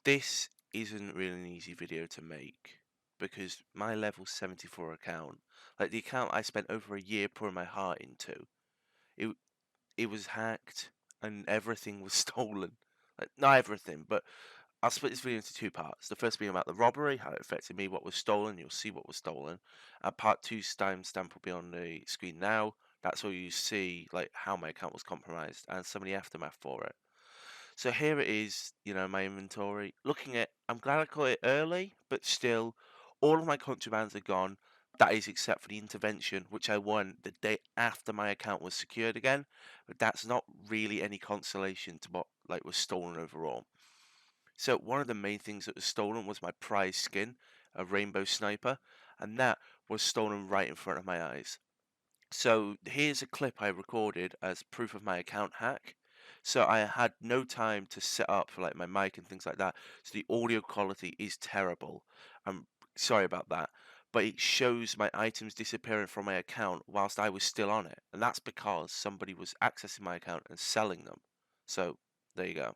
This isn't really an easy video to make because my level 74 account, like the account I spent over a year pouring my heart into, it it was hacked and everything was stolen. Like not everything, but I'll split this video into two parts. The first being about the robbery, how it affected me, what was stolen. You'll see what was stolen. Part two's timestamp will be on the screen now. That's where you see like how my account was compromised and some of the aftermath for it. So here it is, my inventory. Looking at, I'm glad I caught it early, but still, all of my contrabands are gone. That is except for the intervention, which I won the day after my account was secured again. But that's not really any consolation to what like was stolen overall. So one of the main things that was stolen was my prize skin, a rainbow sniper, and that was stolen right in front of my eyes. So here's a clip I recorded as proof of my account hack. So I had no time to set up for like my mic and things like that. So the audio quality is terrible. I'm sorry about that. But it shows my items disappearing from my account whilst I was still on it. And that's because somebody was accessing my account and selling them. So there you go.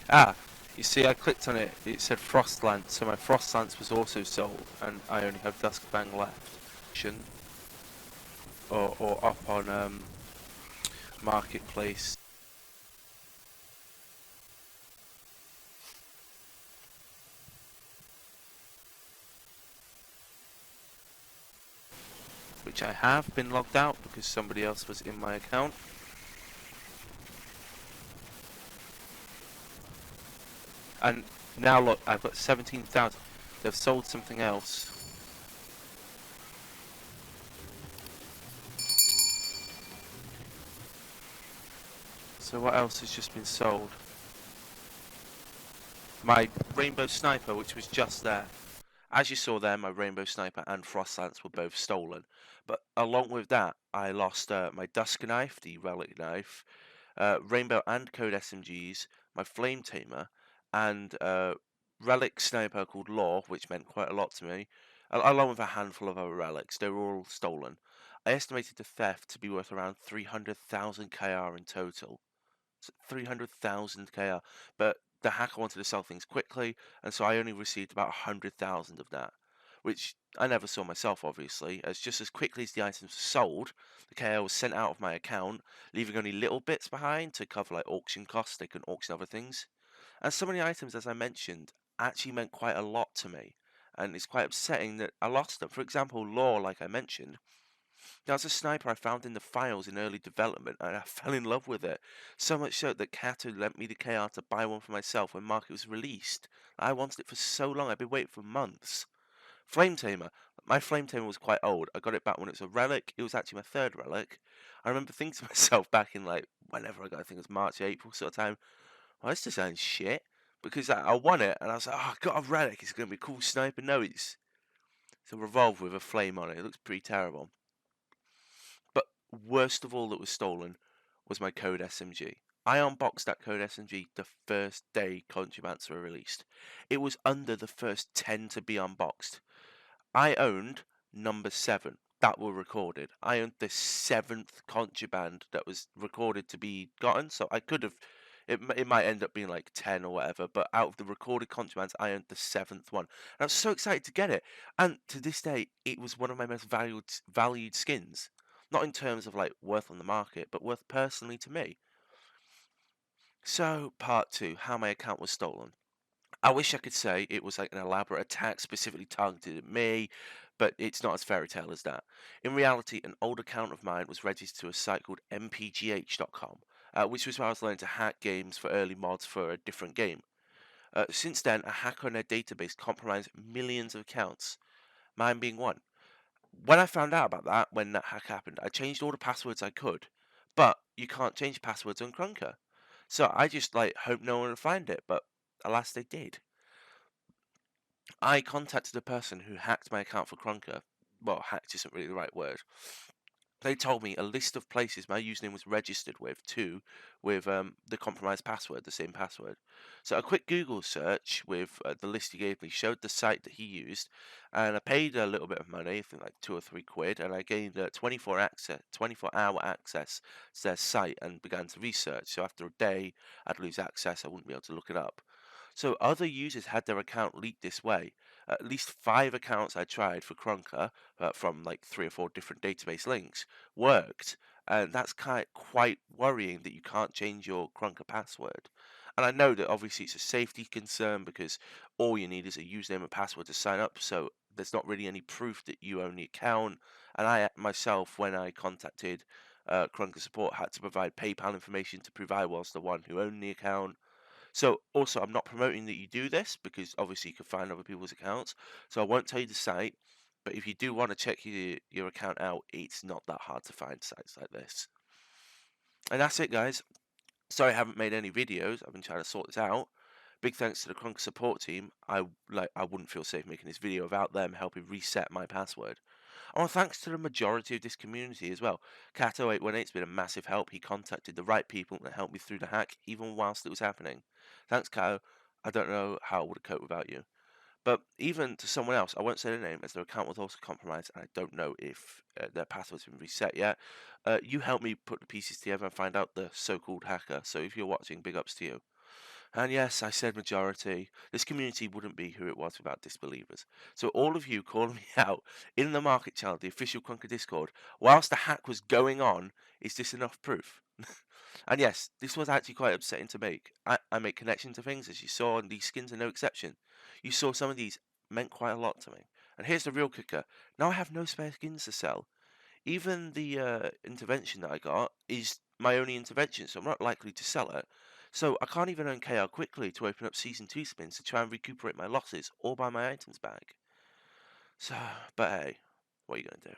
Ah, you see, I clicked on it. It said Frost Lance, so my Frost Lance was also sold, and I only have Duskfang left. Or up on Marketplace. Which I have been logged out because somebody else was in my account. And now look, I've got 17,000. They've sold something else. So what else has just been sold? My Rainbow Sniper, which was just there. As you saw there, my Rainbow Sniper and Frost Lance were both stolen. But along with that, I lost my Dusk Knife, the Relic Knife, Rainbow and Code SMGs, my Flame Tamer, and Relic Sniper called Law, which meant quite a lot to me, along with a handful of other relics. They were all stolen. I estimated the theft to be worth around 300,000 KR in total. 300,000 KR. But the hacker wanted to sell things quickly, and so I only received about 100,000 of that, which I never saw myself, obviously, as just as quickly as the items were sold, the KR was sent out of my account, leaving only little bits behind to cover like auction costs. They couldn't auction other things. And some of the items, as I mentioned, actually meant quite a lot to me. And it's quite upsetting that I lost them. For example, Law, like I mentioned, that was a sniper I found in the files in early development, and I fell in love with it. So much so that Kato lent me the KR to buy one for myself when Market was released. I wanted it for so long, I've been waiting for months. Flame Tamer. My Flame Tamer was quite old. I got it back when it was a relic. It was actually my third relic. I remember thinking to myself back in like whenever I got, I think it was March, April sort of time, oh, this designs shit. Because I won it and I was like, oh, I got a relic. It's going to be a cool sniper. No, it's a revolver with a flame on it. It looks pretty terrible. But worst of all that was stolen was my Code SMG. I unboxed that Code SMG the first day Contrabands were released. It was under the first 10 to be unboxed. I owned number 7 that were recorded. I owned the 7th contraband that was recorded to be gotten, so I could have. It might end up being like 10 or whatever, but out of the recorded contrabands, I owned the 7th one. And I was so excited to get it. And to this day, it was one of my most valued skins. Not in terms of like worth on the market, but worth personally to me. So, part 2, how my account was stolen. I wish I could say it was like an elaborate attack specifically targeted at me, but it's not as fairy tale as that. In reality, an old account of mine was registered to a site called mpgh.com, which was where I was learning to hack games for early mods for a different game. Since then, a hacker on their database compromised millions of accounts, mine being one. When I found out about that, when that hack happened, I changed all the passwords I could, but you can't change passwords on Krunker. So I just like hope no one will find it, but alas, they did. I contacted the person who hacked my account for Krunker. Well, hacked isn't really the right word. They told me a list of places my username was registered with too, with the compromised password, the same password. So a quick Google search with the list he gave me showed the site that he used, and I paid a little bit of money, I think like 2 or 3 quid, and I gained 24-hour access to their site and began to research. So after a day, I'd lose access, I wouldn't be able to look it up. So other users had their account leaked this way. At least 5 accounts I tried for Krunker from like 3 or 4 different database links worked, and that's quite worrying that you can't change your Krunker password. And I know that obviously it's a safety concern because all you need is a username and password to sign up, so there's not really any proof that you own the account. And I myself, when I contacted Krunker support, had to provide PayPal information to prove I was the one who owned the account. So also, I'm not promoting that you do this because obviously you can find other people's accounts. So I won't tell you the site, but if you do want to check your account out, it's not that hard to find sites like this. And that's it, guys. Sorry I haven't made any videos. I've been trying to sort this out. Big thanks to the Crunk support team. I wouldn't feel safe making this video without them helping reset my password. Oh, thanks to the majority of this community as well. Cato818's been a massive help. He contacted the right people and helped me through the hack, even whilst it was happening. Thanks, Cato. I don't know how I would have coped without you. But even to someone else, I won't say their name, as their account was also compromised, and I don't know if their password's been reset yet. You helped me put the pieces together and find out the so-called hacker. So if you're watching, big ups to you. And yes, I said majority. This community wouldn't be who it was without disbelievers. So all of you calling me out in the market channel, the official Conquer Discord, whilst the hack was going on, is this enough proof? And yes, this was actually quite upsetting to make. I make connection to things, as you saw, and these skins are no exception. You saw some of these meant quite a lot to me. And here's the real kicker. Now I have no spare skins to sell. Even the intervention that I got is my only intervention, so I'm not likely to sell it. So I can't even earn KR quickly to open up Season 2 spins to try and recuperate my losses or buy my items back. So, but hey, what are you going to do?